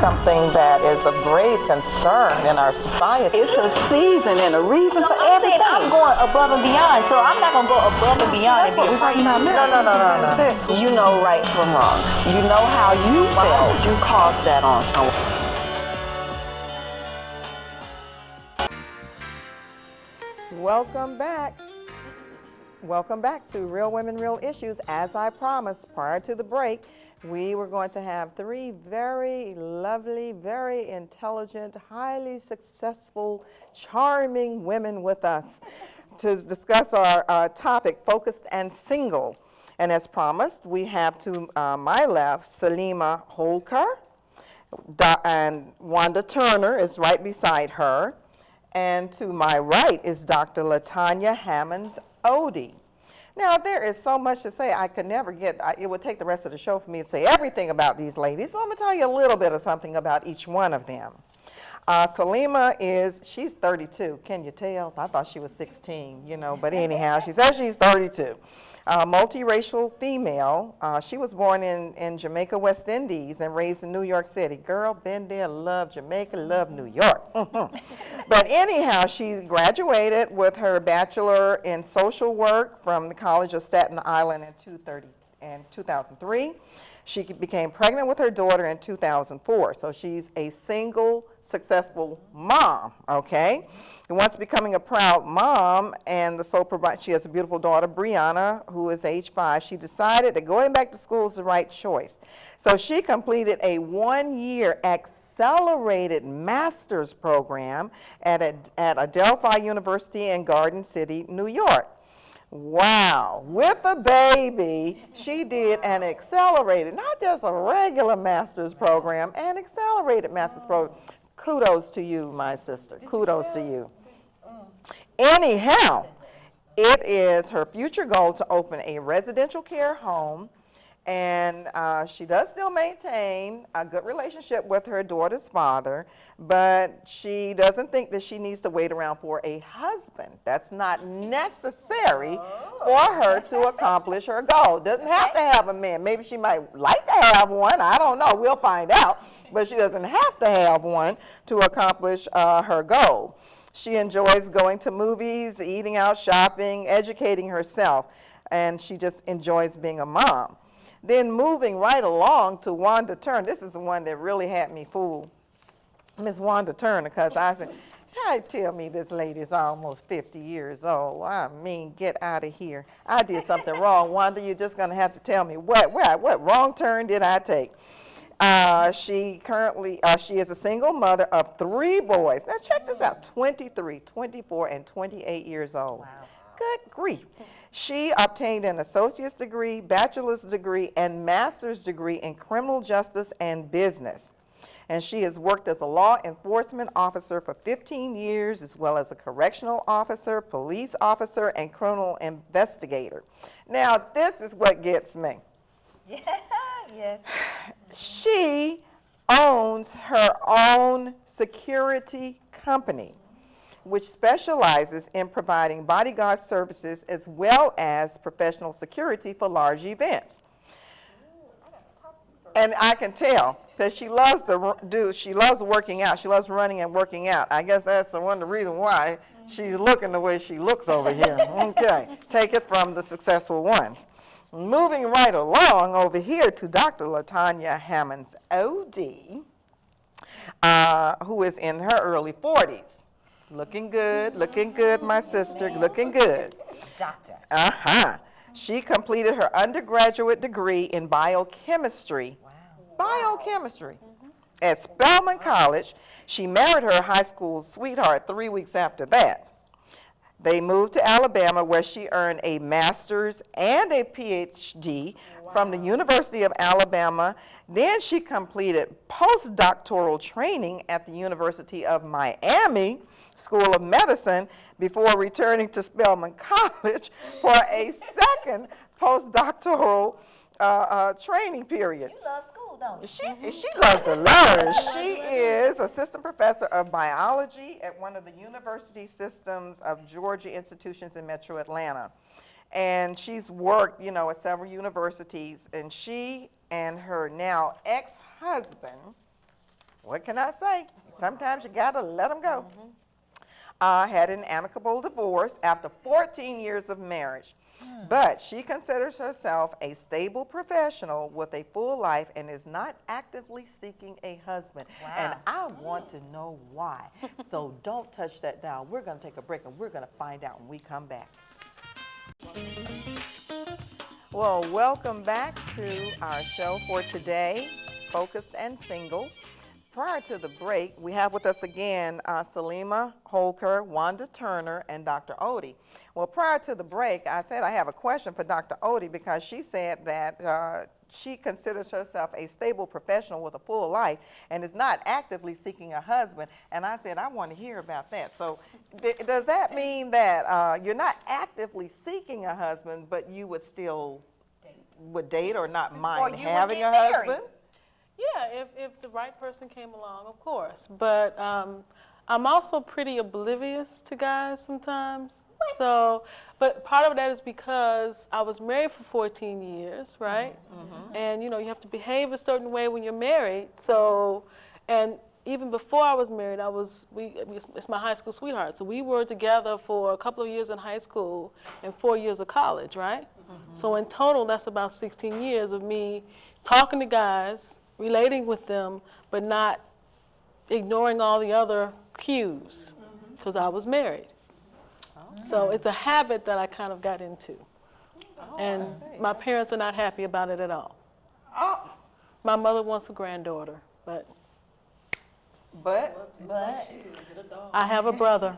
something that is of grave concern in our society. It's a season and a reason for everything. I'm going above and beyond, so I'm not going to go above and beyond. That's what we're talking about now. No. You know right from wrong. You know how you felt. You caused that on someone. Welcome back. Welcome back to Real Women, Real Issues. As I promised prior to the break, we were going to have three very lovely, very intelligent, highly successful, charming women with us to discuss our topic, Focused and Single. And as promised, we have to my left, Salima Holker, and Wanda Turner is right beside her. And to my right is Dr. LaTanya Hammonds Odie. Now, there is so much to say. I could never get, it would take the rest of the show for me to say everything about these ladies. So I'm going to tell you a little bit of something about each one of them. Salima she's 32. Can you tell? I thought she was 16, you know, but anyhow, she says she's 32. Multiracial female. She was born in Jamaica, West Indies, and raised in New York City. Girl, been there, love Jamaica, love New York. But anyhow, she graduated with her bachelor in social work from the College of Staten Island in 2003. She became pregnant with her daughter in 2004. So she's a single, successful mom, okay? And once becoming a proud mom and the sole provider, she has a beautiful daughter, Brianna, who is age 5. She decided that going back to school is the right choice. So she completed a 1-year accelerated master's program at Adelphi University in Garden City, New York. Wow, with a baby, she did an accelerated, not just a regular master's program, an accelerated master's program. Kudos to you, my sister. Kudos to you. Anyhow, it is her future goal to open a residential care home, and she does still maintain a good relationship with her daughter's father, but she doesn't think that she needs to wait around for a husband. That's not necessary for her to accomplish her goal. Doesn't have to have a man. Maybe she might like to have one. I don't know. We'll find out. But she doesn't have to have one to accomplish her goal. She enjoys going to movies, eating out, shopping, educating herself, and she just enjoys being a mom. Then moving right along to Wanda Turner. This is the one that really had me fooled. Miss Wanda Turner, because I said, "How tell me this lady's almost 50 years old? I mean, get out of here. I did something wrong. Wanda, you're just going to have to tell me what wrong turn did I take?" She is a single mother of 3 boys. Now check this out, 23, 24, and 28 years old. Wow. Good grief. She obtained an associate's degree, bachelor's degree, and master's degree in criminal justice and business. And she has worked as a law enforcement officer for 15 years, as well as a correctional officer, police officer, and criminal investigator. Now, this is what gets me. Yeah, yes. She owns her own security company, which specializes in providing bodyguard services as well as professional security for large events. And I can tell that she loves working out. She loves running and working out. I guess that's one of the reasons why she's looking the way she looks over here. Okay, take it from the successful ones. Moving right along over here to Dr. LaTanya Hammonds Odie, who is in her early 40s. Looking good, my sister, looking good. Doctor. She completed her undergraduate degree in biochemistry. Wow. Biochemistry. At Spelman College. She married her high school sweetheart 3 weeks after that. They moved to Alabama, where she earned a master's and a PhD from the University of Alabama. Then she completed postdoctoral training at the University of Miami School of Medicine before returning to Spelman College for a second postdoctoral training period. You love school, don't you? She loves to learn. She is assistant professor of biology at one of the university systems of Georgia institutions in Metro Atlanta. And she's worked, at several universities. And she and her now ex-husband what can I say? Sometimes you gotta let them go. Had an amicable divorce after 14 years of marriage. But she considers herself a stable professional with a full life and is not actively seeking a husband. Wow. And I want to know why. So don't touch that dial. We're going to take a break and we're going to find out when we come back. Well, welcome back to our show for today, Focused and Single. Prior to the break, we have with us again Salima Holker, Wanda Turner, and Dr. Odie. Well, prior to the break, I said I have a question for Dr. Odie because she said that she considers herself a stable professional with a full life and is not actively seeking a husband. And I said, I want to hear about that. So does that mean that you're not actively seeking a husband, but you would still would date or not mind having a husband? Yeah, if the right person came along, of course. But I'm also pretty oblivious to guys sometimes. What? So, but part of that is because I was married for 14 years, right? And you know, you have to behave a certain way when you're married. So, and even before I was married, it's my high school sweetheart. So we were together for a couple of years in high school and 4 years of college, right? So in total, that's about 16 years of me talking to guys, relating with them, but not ignoring all the other cues because I was married. So it's a habit that I kind of got into. And my parents are not happy about it at all. My mother wants a granddaughter, but I have a brother.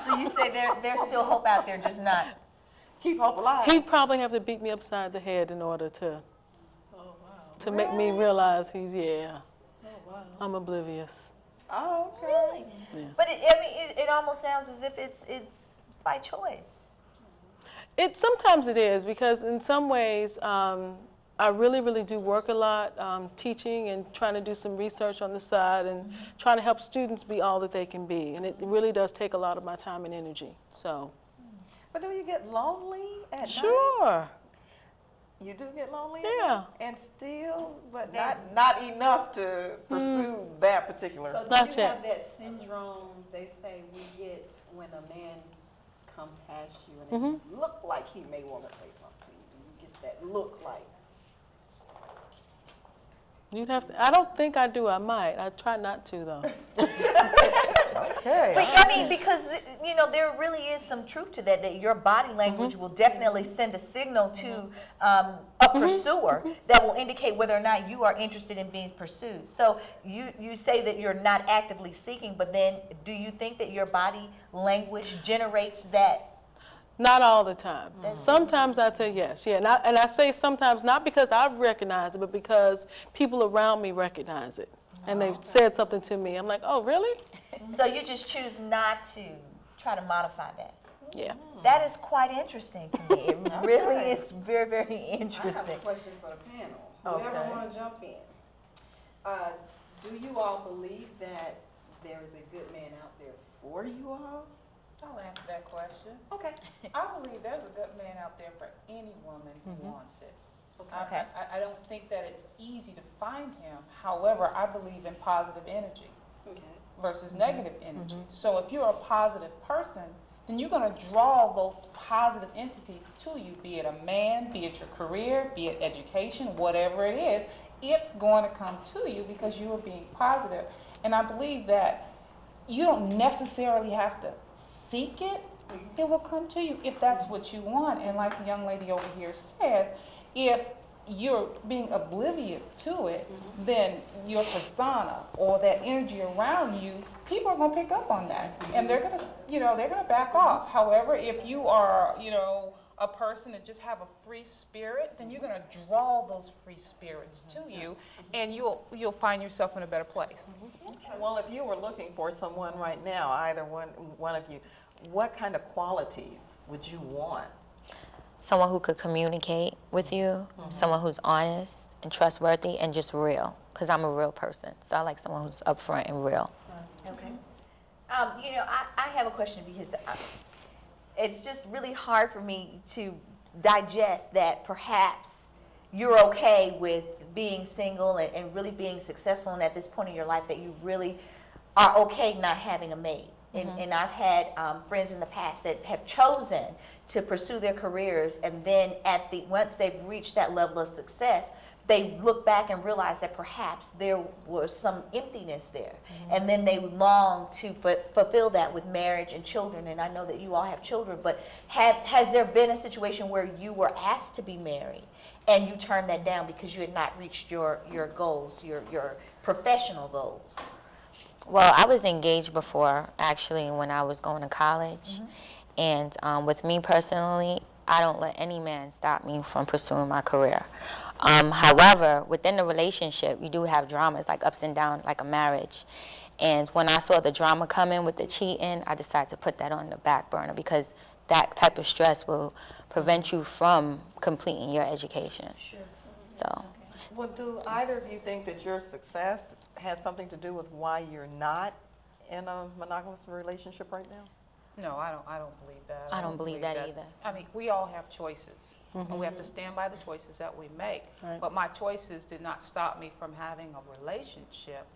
So you say there's still hope out there, just not. Keep hope alive. He'd probably have to beat me upside the head in order to make me realize I'm oblivious. Oh, okay. Really? Yeah. But it almost sounds as if it's by choice. Sometimes it is, because in some ways I really, really do work a lot, teaching and trying to do some research on the side and trying to help students be all that they can be. And it really does take a lot of my time and energy. So. But do you get lonely at night? Sure. You do get lonely? Yeah. And still, but not enough to pursue that particular. So do Not you yet. have that syndrome they say we get when a man come past you and it look like he may want to say something to you? Do you get that look like? You'd have to. I don't think I do. I might. I try not to, though. Okay. But I mean, because you know, there really is some truth to that your body language will definitely send a signal to a pursuer that will indicate whether or not you are interested in being pursued. So you say that you're not actively seeking, but then do you think that your body language generates that? Not all the time. Sometimes I'd say yes, yeah. And I say sometimes not because I've recognized it, but because people around me recognize it. And they've said something to me. I'm like, oh, really? So you just choose not to try to modify that? Yeah. That is quite interesting to me. It really is very, very interesting. I have a question for the panel. Okay. Whoever want to jump in. Do you all believe that there is a good man out there for you all? I'll answer that question. Okay. I believe there's a good man out there for any woman who wants it. Okay. I don't think that it's easy to find him. However, I believe in positive energy versus negative energy. So if you're a positive person, then you're going to draw those positive entities to you, be it a man, be it your career, be it education, whatever it is. It's going to come to you because you are being positive. And I believe that you don't necessarily have to seek it. It will come to you if that's what you want. And like the young lady over here says, if you're being oblivious to it, then your persona or that energy around you, people are going to pick up on that, and they're going to, they're going to back off. However, if you are, a person that just have a free spirit, then you're going to draw those free spirits to you, and you'll find yourself in a better place. Well, if you were looking for someone right now, either one of you, what kind of qualities would you want? Someone who could communicate with you, someone who's honest and trustworthy and just real, because I'm a real person. So I like someone who's upfront and real. Okay. I have a question because it's just really hard for me to digest that perhaps you're okay with being single and really being successful, and at this point in your life that you really are okay not having a mate. And I've had friends in the past that have chosen to pursue their careers, and then once they've reached that level of success, they look back and realize that perhaps there was some emptiness there. And then they long to fulfill that with marriage and children. And I know that you all have children, but has there been a situation where you were asked to be married and you turned that down because you had not reached your goals, your professional goals? Well, I was engaged before, actually, when I was going to college. And with me personally, I don't let any man stop me from pursuing my career. However, within the relationship, you do have dramas, like ups and downs, like a marriage. And when I saw the drama coming with the cheating, I decided to put that on the back burner, because that type of stress will prevent you from completing your education. Sure. So. Well, do either of you think that your success has something to do with why you're not in a monogamous relationship right now? No, I don't believe that. I don't believe that either. I mean, we all have choices, and we have to stand by the choices that we make. Right. But my choices did not stop me from having a relationship.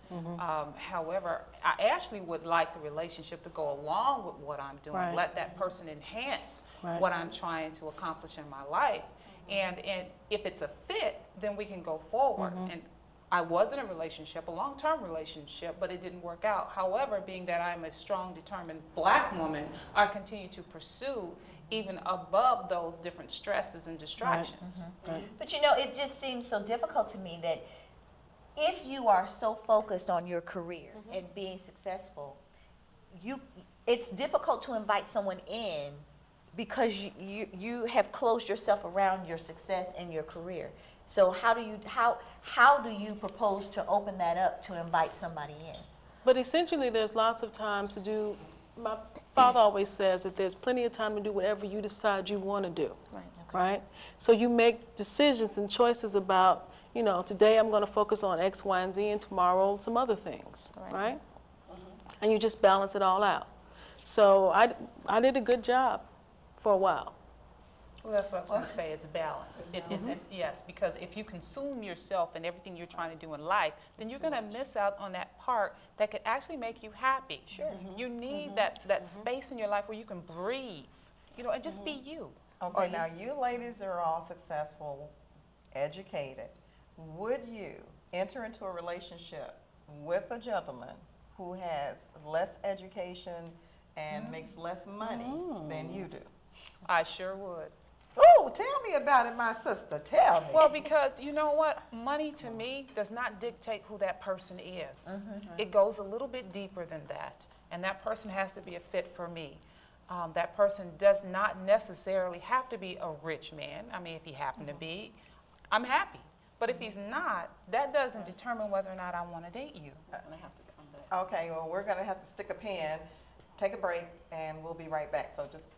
However, I actually would like the relationship to go along with what I'm doing. Right. Let that person enhance Right. what I'm trying to accomplish in my life. And if it's a fit, then we can go forward. And I was in a relationship, a long-term relationship, but it didn't work out. However, being that I'm a strong, determined black woman, I continue to pursue even above those different stresses and distractions. Right. But you know, it just seems so difficult to me that if you are so focused on your career and being successful, it's difficult to invite someone in because you have closed yourself around your success and your career. So how do you propose to open that up to invite somebody in? But essentially, there's lots of time to do. My father always says that there's plenty of time to do whatever you decide you want to do. Right. Right? So you make decisions and choices about, you know, today I'm going to focus on X, Y, and Z, and tomorrow some other things. Right? And you just balance it all out. So I did a good job for a while. Well, that's what I was going to say. It's balance. Yes, because if you consume yourself and everything you're trying to do in life, then you're going to miss out on that part that could actually make you happy. Sure. You need that space in your life where you can breathe, you know, and just be you. Okay, now you ladies are all successful, educated. Would you enter into a relationship with a gentleman who has less education and makes less money than you do? I sure would. Oh, tell me about it, my sister. Tell me. Well, because you know what? Money to me does not dictate who that person is. It goes a little bit deeper than that. And that person has to be a fit for me. That person does not necessarily have to be a rich man. I mean, if he happened to be, I'm happy. But if he's not, that doesn't determine whether or not I want to date you. I have to come back. Okay, well, we're going to have to stick a pin, take a break, and we'll be right back. So just...